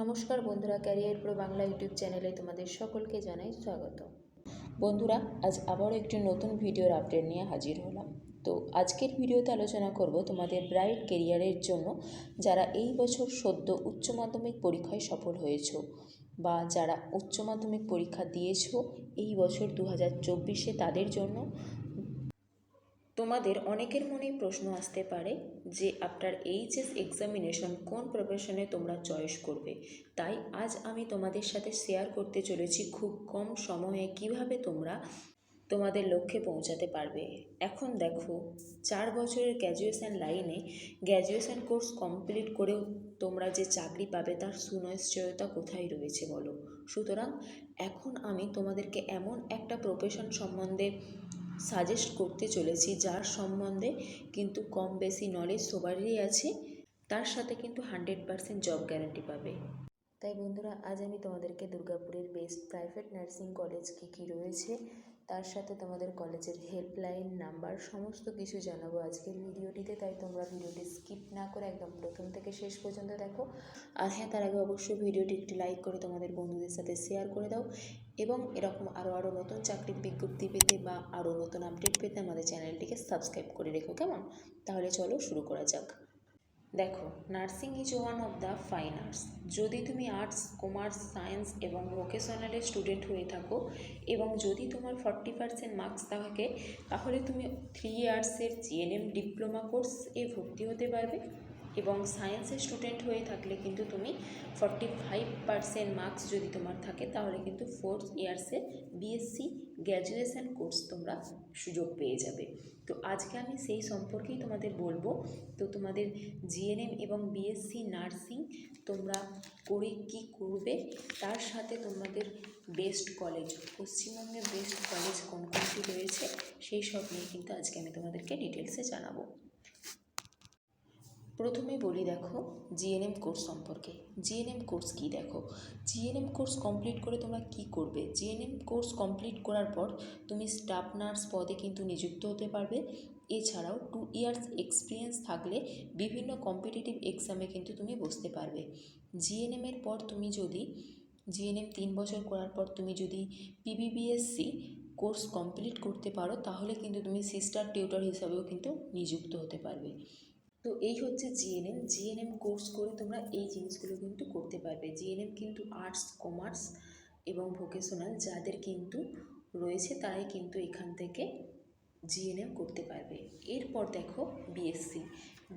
নমস্কার বন্ধুরা, career pro Bangla YouTube চ্যানেলে তোমাদের সকলকে জানাই স্বাগত। বন্ধুরা, আজ আবারও একটি নতুন ভিডিওর আপডেট নিয়ে হাজির হলাম। তো আজকের ভিডিওতে আলোচনা করব তোমাদের ব্রাইট কেরিয়ারের জন্য যারা এই বছর সদ্য উচ্চ মাধ্যমিক পরীক্ষায় সফল হয়েছো বা যারা উচ্চ মাধ্যমিক পরীক্ষা দিয়েছো এই বছর 2024-এ তাদের জন্য। তোমাদের অনেকের মনেই প্রশ্ন আসতে পারে যে আফটার এইচএস এক্সামিনেশন কোন প্রফেশনে তোমরা চয়েস করবে। তাই আজ আমি তোমাদের সাথে শেয়ার করতে চলেছি খুব কম সময়ে কিভাবে তোমরা তোমাদের লক্ষ্যে পৌঁছাতে পারবে। এখন দেখো, 4 বছরের গ্র্যাজুয়েশন লাইনে গ্র্যাজুয়েশন কোর্স কমপ্লিট করেও তোমরা যে চাকরি পাবে তার সুনিশ্চয়তা কোথায় রয়েছে বলো। সুতরাং এখন আমি তোমাদেরকে এমন একটা প্রফেশন সম্বন্ধে সাজেস্ট করতে চলেছি যার সম্বন্ধে কিন্তু কম বেশি নলেজ সবারই আছে, তার সাথে কিন্তু 100% জব গ্যারান্টি পাবে। তাই বন্ধুরা, আজ আমি তোমাদেরকে দুর্গাপুরের বেস্ট প্রাইভেট নার্সিং কলেজ কী রয়েছে, তার সাথে তোমাদের কলেজের হেল্পলাইন নাম্বার সমস্ত কিছু জানাবো আজকের ভিডিওটিতে। তাই তোমরা ভিডিওটি স্কিপ না করে একদম প্রথম থেকে শেষ পর্যন্ত দেখো। আর হ্যাঁ, তার আগে অবশ্যই ভিডিওটি একটি লাইক করে তোমাদের বন্ধুদের সাথে শেয়ার করে দাও এবং এরকম আরও নতুন চাকরির বিজ্ঞপ্তি পেতে বা আরও নতুন আপডেট পেতে আমাদের চ্যানেলটিকে সাবস্ক্রাইব করে রেখো, কেমন? তাহলে চলো শুরু করা যাক। দেখো, nursing is one of the fine arts. যদি তুমি আর্টস, কমার্স, সায়েন্স এবং ভোকেশনালের স্টুডেন্ট হয়ে থাকো এবং যদি তোমার 40% মার্কস থাকে, তাহলে তুমি 3 ইয়ার্সের জিএনএম ডিপ্লোমা কোর্সে ভর্তি হতে পারবে। এবং সায়েন্সের স্টুডেন্ট হয়ে থাকলে কিন্তু তুমি 45% মার্কস যদি তোমার থাকে তাহলে কিন্তু 4 ইয়ার্সের বিএসসি গ্র্যাজুয়েশন কোর্স তোমরা সুযোগ পেয়ে যাবে। তো আজকে আমি সেই সম্পর্কেই তোমাদের বলবো। তো তোমাদের জিএনএম এবং বিএসসি নার্সিং তোমরা করে কি করবে, তার সাথে তোমাদের বেস্ট কলেজ, পশ্চিমবঙ্গের বেস্ট কলেজ কোন কোনটি রয়েছে সেই সব নিয়ে কিন্তু আজকে আমি তোমাদেরকে ডিটেলসে জানাবো। প্রথমে বলি, দেখো জিএনএম কোর্স সম্পর্কে। জিএনএম কোর্স কি? দেখো, জিএনএম কোর্স কমপ্লিট করে তোমরা কি করবে। জিএনএম কোর্স কমপ্লিট করার পর তুমি স্টাফ নার্স পদে কিন্তু নিযুক্ত হতে পারবে। এছাড়াও 2 ইয়ার্স এক্সপিরিয়েন্স থাকলে বিভিন্ন কম্পিটিটিভ এক্সামে কিন্তু তুমি বসতে পারবে। জিএনএমের পর তুমি যদি জিএনএম 3 বছর করার পর তুমি যদি পিবিবিএসসি কোর্স কমপ্লিট করতে পারো তাহলে কিন্তু তুমি সিস্টার টিউটর হিসাবেও কিন্তু নিযুক্ত হতে পারবে। তো এই হচ্ছে জিএনএম কোর্স করে তোমরা এই জিনিসগুলো কিন্তু করতে পারবে। জিএনএম কিন্তু আর্টস, কমার্স এবং ভোকেশনাল যাদের কিন্তু রয়েছে তারাই কিন্তু এখান থেকে জিএনএম করতে পারবে। এরপর দেখো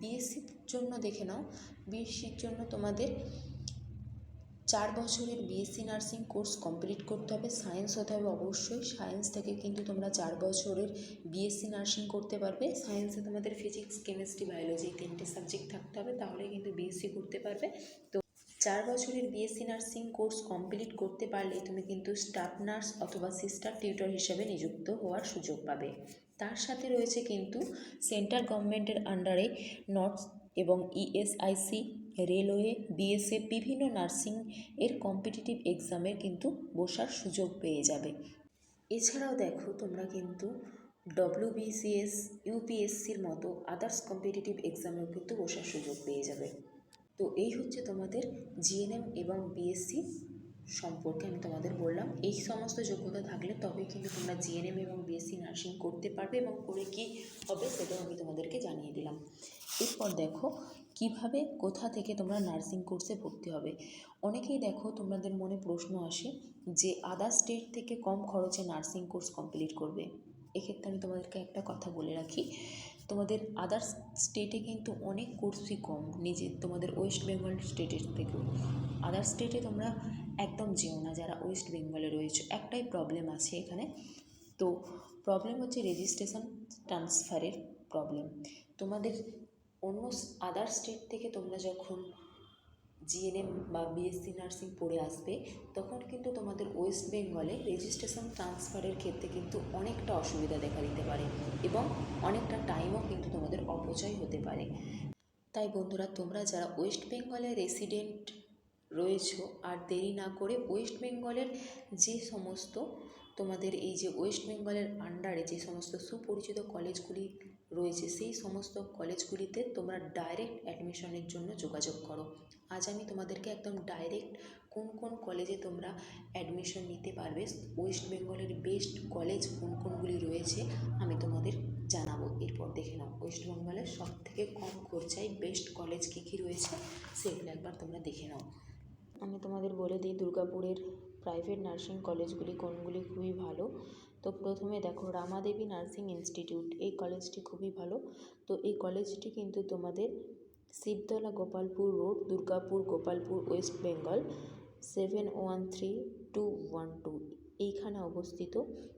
বিএসসির জন্য দেখে নাও। বিএসসির জন্য তোমাদের 4 বছরের বিএসসি নার্সিং কোর্স কমপ্লিট করতে হবে। সায়েন্স হতে হবে অবশ্যই। সায়েন্স থেকে কিন্তু তোমরা 4 বছরের বিএসসি নার্সিং করতে পারবে। সায়েন্সে তোমাদের ফিজিক্স, কেমিস্ট্রি, বায়োলজি 3টে সাবজেক্ট থাকতে হবে, তাহলে কিন্তু বিএসসি করতে পারবে। তো 4 বছরের বিএসসি নার্সিং কোর্স কমপ্লিট করতে পারলে তুমি কিন্তু স্টাফ নার্স অথবা সিস্টার টিউটর হিসেবে নিযুক্ত হওয়ার সুযোগ পাবে। তার সাথে রয়েছে কিন্তু সেন্ট্রাল গভর্নমেন্টের আন্ডারে নর্থ এবং ইএসআইসি, রেলওয়ে, বিএসএফ বিভিন্ন নার্সিং এর কম্পিটিটিভ এক্সামের কিন্তু বসার সুযোগ পেয়ে যাবে। এছাড়াও দেখো, তোমরা কিন্তু ডব্লিউবিসিএস, ইউপিএসসির মতো আদার্স কম্পিটিটিভ এক্সামেও কিন্তু বসার সুযোগ পেয়ে যাবে। তো এই হচ্ছে তোমাদের জিএনএম এবং বিএসসি সম্পর্কে আমি তোমাদের বললাম। এই সমস্ত যোগ্যতা থাকলে তবেই কিন্তু তোমরা জিএনএম এবং বিএসসি নার্সিং করতে পারবে এবং করে কি হবে সেটাও আমি তোমাদেরকে জানিয়ে দিলাম। এরপর দেখো কিভাবে, কোথা থেকে তোমরা নার্সিং কোর্সে ভর্তি হবে। অনেকেই দেখো, তোমাদের মনে প্রশ্ন আসে যে আদার স্টেট থেকে কম খরচে নার্সিং কোর্স কমপ্লিট করবে। এক্ষেত্রে আমি তোমাদেরকে একটা কথা বলে রাখি, তোমাদের আদার স্টেটে কিন্তু অনেক কোর্সই কম, তোমাদের ওয়েস্ট বেঙ্গল স্টেটের থেকেও। আদার স্টেটে তোমরা একদম যেও না যারা ওয়েস্ট বেঙ্গলে রয়েছে। একটাই প্রবলেম আছে এখানে। তো প্রবলেম হচ্ছে রেজিস্ট্রেশন ট্রান্সফারের প্রবলেম। তোমাদের অন্য আদার স্টেট থেকে তোমরা যখন জিএনএম বা বিএসসি নার্সিং পড়ে আসবে তখন কিন্তু তোমাদের ওয়েস্ট বেঙ্গলে রেজিস্ট্রেশন ট্রান্সফারের ক্ষেত্রে কিন্তু অনেকটা অসুবিধা দেখা দিতে পারে এবং অনেকটা টাইমও কিন্তু তোমাদের অপচয় হতে পারে। তাই বন্ধুরা, তোমরা যারা ওয়েস্ট বেঙ্গলে রেসিডেন্ট রয়েছো আর দেরি না করে ওয়েস্ট বেঙ্গলের যে সমস্ত তোমাদের এই যে ওয়েস্ট বেঙ্গলের আন্ডারে যে সমস্ত সুপরিচিত কলেজগুলি রয়েছে সেই সমস্ত কলেজগুলিতে তোমরা ডাইরেক্ট অ্যাডমিশনের জন্য যোগাযোগ করো। আজ আমি তোমাদেরকে একদম ডাইরেক্ট কোন কোন কলেজে তোমরা অ্যাডমিশন নিতে পারবে, ওয়েস্ট বেঙ্গলের বেস্ট কলেজ কোন কোনগুলি রয়েছে আমি তোমাদের জানাবো। এরপর দেখে নাও ওয়েস্ট বেঙ্গলের সবথেকে কম খরচায় বেস্ট কলেজ কী কী রয়েছে সেগুলো একবার তোমরা দেখে নাও। আমি তোমাদের বলে দিই দুর্গাপুরের প্রাইভেট নার্সিং কলেজগুলি কোনগুলি খুবই ভালো। তো প্রথমে দেখো রামাদেবী নার্সিং ইনস্টিটিউট, এই কলেজটি খুবই ভালো। তো এই কলেজটি কিন্তু তোমাদের শিবতলা গোপালপুর রোড, দুর্গাপুর গোপালপুর, ওয়েস্ট বেঙ্গল 713212 এইখানে অবস্থিত।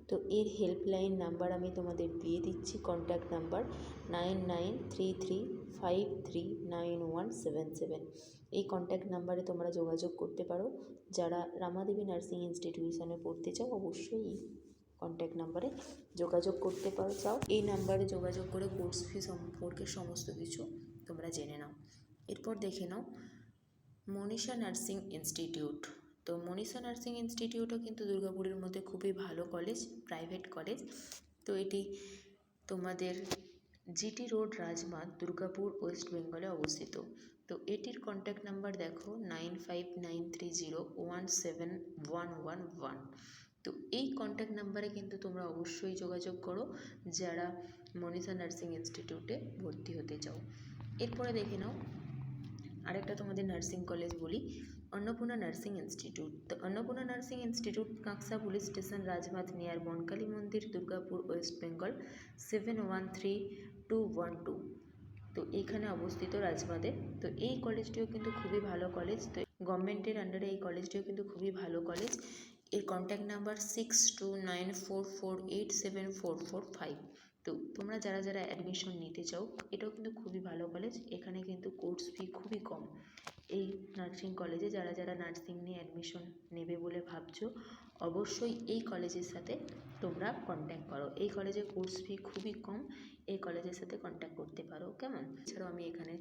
তো এর হেল্পলাইন নাম্বার আমি তোমাদের দিয়ে দিচ্ছি, কন্ট্যাক্ট নাম্বার 9933539177। এই কন্ট্যাক্ট নাম্বারে তোমরা যোগাযোগ করতে পারো। যারা রামাদেবী নার্সিং ইনস্টিটিউশনে পড়তে চাও অবশ্যই এই কন্ট্যাক্ট নাম্বারে যোগাযোগ করতে চাও। এই নাম্বারে যোগাযোগ করে কোর্স ফি সম্পর্কে সমস্ত কিছু তোমরা জেনে নাও। এরপর দেখে নাও মনীষা নার্সিং ইনস্টিটিউট। তো মনীষা নার্সিং ইনস্টিটিউটও কিন্তু দুর্গাপুরের মধ্যে খুবই ভালো কলেজ, প্রাইভেট কলেজ। তো এটি তোমাদের জিটি রোড, রাজমাত, দুর্গাপুর, ওয়েস্ট বেঙ্গলে অবস্থিত। তো এটির কন্ট্যাক্ট নাম্বার দেখো 9593017111। তো এই কন্ট্যাক্ট নাম্বারে কিন্তু তোমরা অবশ্যই যোগাযোগ করো যারা মনীষা নার্সিং ইনস্টিটিউটে ভর্তি হতে চাও। এরপরে দেখে নাও আরেকটা তোমাদের নার্সিং কলেজ বলি, অন্নপূর্ণা নার্সিং ইনস্টিটিউট। তো Annapurna nursing institute Kanksa police station, Rajmat near Bankali Mandir, Durgapur, West Bengal 713212। তো এইখানে অবস্থিত রাজমাতে। তো এই কলেজটিও কিন্তু খুবই ভালো কলেজ। তো গভর্নমেন্টের আন্ডারে এই কলেজটিও কিন্তু খুবই ভালো কলেজ। এর কন্ট্যাক্ট নাম্বার 6294487445। তো তোমরা যারা যারা অ্যাডমিশন নিতে চাও, এটাও কিন্তু খুবই ভালো কলেজ। এখানে কিন্তু কোর্স ফি খুবই কম। এই নার্সিং কলেজে যারা যারা নার্সিং নিয়ে অ্যাডমিশন নেবে বলে ভাবছো অবশ্যই এই কলেজের সাথে তোমরা কন্ট্যাক্ট করো। এই কলেজে কোর্স ফি খুবই কম, এই কলেজের সাথে কন্ট্যাক্ট করতে পারো। কেমন? এছাড়াও আমি এখানে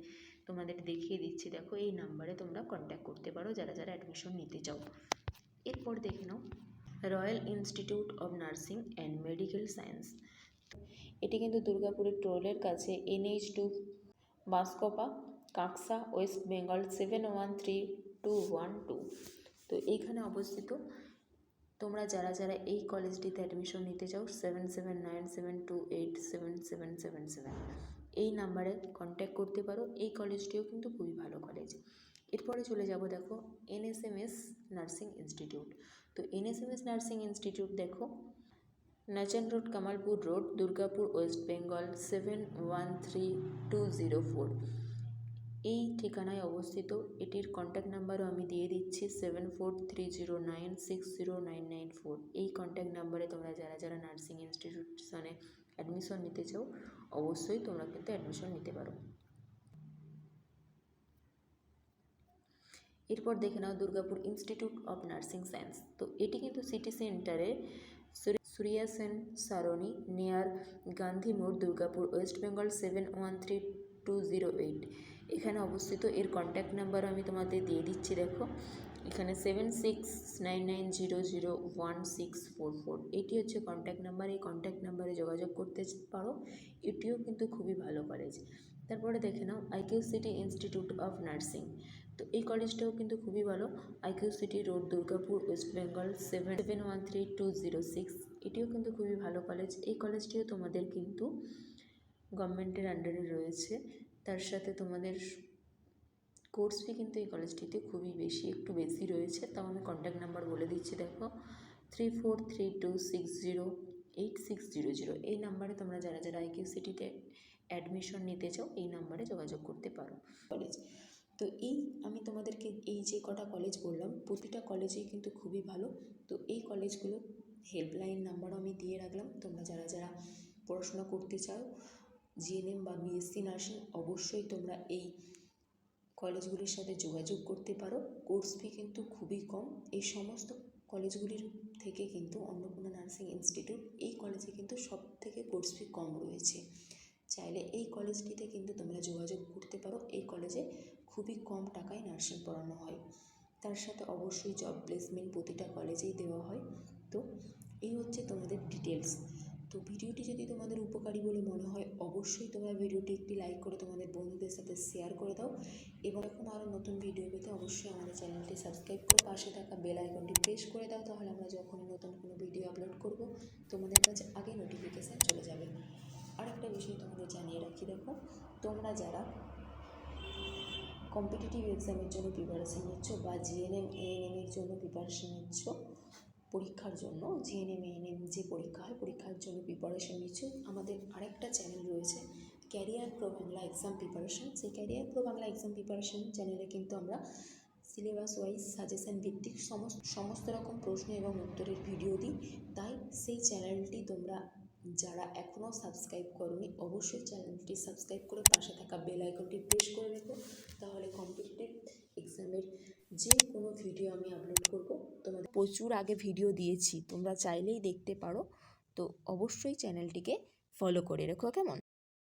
তোমাদের দেখিয়ে দিচ্ছি, দেখো এই নাম্বারে তোমরা কন্ট্যাক্ট করতে পারো যারা যারা অ্যাডমিশন নিতে চাও। এরপর দেখে নাও royal institute of nursing and medical science. এটি কিন্তু দুর্গাপুরের টোলের কাছে NH2 বাসকোপা, কাঁকসা, ওয়েস্ট বেঙ্গল 713212। তো এইখানে অবস্থিত। তোমরা যারা যারা এই কলেজটিতে অ্যাডমিশন নিতে চাও 7797287777 এই নাম্বারে কন্ট্যাক্ট করতে পারো। এই কলেজটিও কিন্তু খুবই ভালো কলেজ। এরপরে চলে যাব দেখো NSMS নার্সিং ইনস্টিটিউট। তো NSMS নার্সিং ইনস্টিটিউট দেখো Nachan road, Kamalpur road, Durgapur, West Bengal 713204 এই ঠিকানায় অবস্থিত। এটির কন্ট্যাক্ট নাম্বারও আমি দিয়ে দিচ্ছি 7430960994। এই কন্ট্যাক্ট নাম্বারে তোমরা যারা যারা নার্সিং ইনস্টিটিউশনে অ্যাডমিশন নিতে চাও অবশ্যই তোমরা কিন্তু অ্যাডমিশন নিতে পারো। এরপর দেখে নাও Durgapur institute of nursing science. তো এটি কিন্তু সিটি সেন্টারে সুরিয়া সেন সারণী নিয়ার গান্ধী মোড়, দুর্গাপুর, ওয়েস্ট বেঙ্গল 713208 এখানে অবস্থিত। এর কন্ট্যাক্ট নাম্বার আমি তোমাদের দিয়ে দিচ্ছি, দেখো এখানে 7699001644 এটি হচ্ছে কন্ট্যাক্ট নাম্বার। এই কন্ট্যাক্ট নাম্বারে যোগাযোগ করতে পারো। এটিও কিন্তু খুবই ভালো কলেজ। তারপরে দেখে নাও IQ city institute of nursing. তো এই কলেজটাও কিন্তু খুবই ভালো, IQ city road, Durgapur, West Bengal 713206 এটিও কিন্তু খুবই ভালো কলেজ। এই কলেজটিও তোমাদের কিন্তু গভর্নমেন্টের আন্ডারে রয়েছে, তার সাথে তোমাদের কোর্স ফি কিন্তু এই কলেজটিতে খুবই বেশি, একটু বেশি রয়েছে। তাও আমি কন্ট্যাক্ট নাম্বার বলে দিচ্ছি, দেখো 3432608600 এই নাম্বারে তোমরা যারা যারা আইকিউ সিটিতে অ্যাডমিশন নিতে চাও এই নাম্বারে যোগাযোগ করতে পারো। কলেজ তো এই আমি তোমাদেরকে এই যে কটা কলেজ বললাম প্রতিটা কলেজেই কিন্তু খুবই ভালো। তো এই কলেজগুলো হেল্পলাইন নাম্বারও আমি দিয়ে রাখলাম। তোমরা যারা যারা পড়াশোনা করতে চাও জিএনএম বা বিএসসি নার্সিং অবশ্যই তোমরা এই কলেজগুলির সাথে যোগাযোগ করতে পারো। কোর্স ফি কিন্তু খুবই কম। এই সমস্ত কলেজগুলির থেকে কিন্তু অন্নপূর্ণা নার্সিং ইনস্টিটিউট এই কলেজে কিন্তু সব থেকে কোর্স ফি কম রয়েছে। চাইলে এই কলেজটিতে কিন্তু তোমরা যোগাযোগ করতে পারো। এই কলেজে খুবই কম টাকায় নার্সিং পড়ানো হয়, তার সাথে অবশ্যই জব প্লেসমেন্ট প্রতিটা কলেজেই দেওয়া হয়। তো এই হচ্ছে তোমাদের ডিটেলস। তো ভিডিওটি যদি তোমাদের উপকারী বলে মনে হয় অবশ্যই তোমরা ভিডিওটি একটি লাইক করে তোমাদের বন্ধুদের সাথে শেয়ার করে দাও, এবং এরকম আরও নতুন ভিডিও পেতে অবশ্যই আমাদের চ্যানেলটি সাবস্ক্রাইব করে পাশে থাকা বেল আইকনটি প্রেস করে দাও, তাহলে আমরা যখনই নতুন কোনো ভিডিও আপলোড করব তোমাদের কাছে আগে নোটিফিকেশান চলে যাবে। আরেকটা বিষয় তোমাদের জানিয়ে রাখি, দেখো তোমরা যারা কম্পিটিটিভ এক্সামের জন্য প্রিপারেশান নিচ্ছ বা জিএনএম এএনএমের জন্য প্রিপারেশান নিচ্ছ, পরীক্ষার জন্য জিএনএম এএনএম যে পরীক্ষা হয় পরীক্ষার জন্য প্রিপারেশান নিচ্ছ, আমাদের আরেকটা চ্যানেল রয়েছে career pro Bangla exam preparation. সেই career pro Bangla exam preparation চ্যানেলে কিন্তু আমরা সিলেবাস ওয়াইজ সাজেশান ভিত্তিক সমস্ত রকম প্রশ্ন এবং উত্তরের ভিডিও দিই। তাই সেই চ্যানেলটি তোমরা যারা এখনও সাবস্ক্রাইব করোনি অবশ্যই চ্যানেলটি সাবস্ক্রাইব করে পাশে থাকা বেল আইকনটি প্রেস করে রেখো, তাহলে কম্পিটিটিভ এক্সামের যে কোনো ভিডিও আমি আপলোড করব তোমাদের প্রচুর আগে ভিডিও দিয়েছি, তোমরা চাইলেই দেখতে পারো। তো অবশ্যই চ্যানেলটিকে ফলো করে রেখো, কেমন?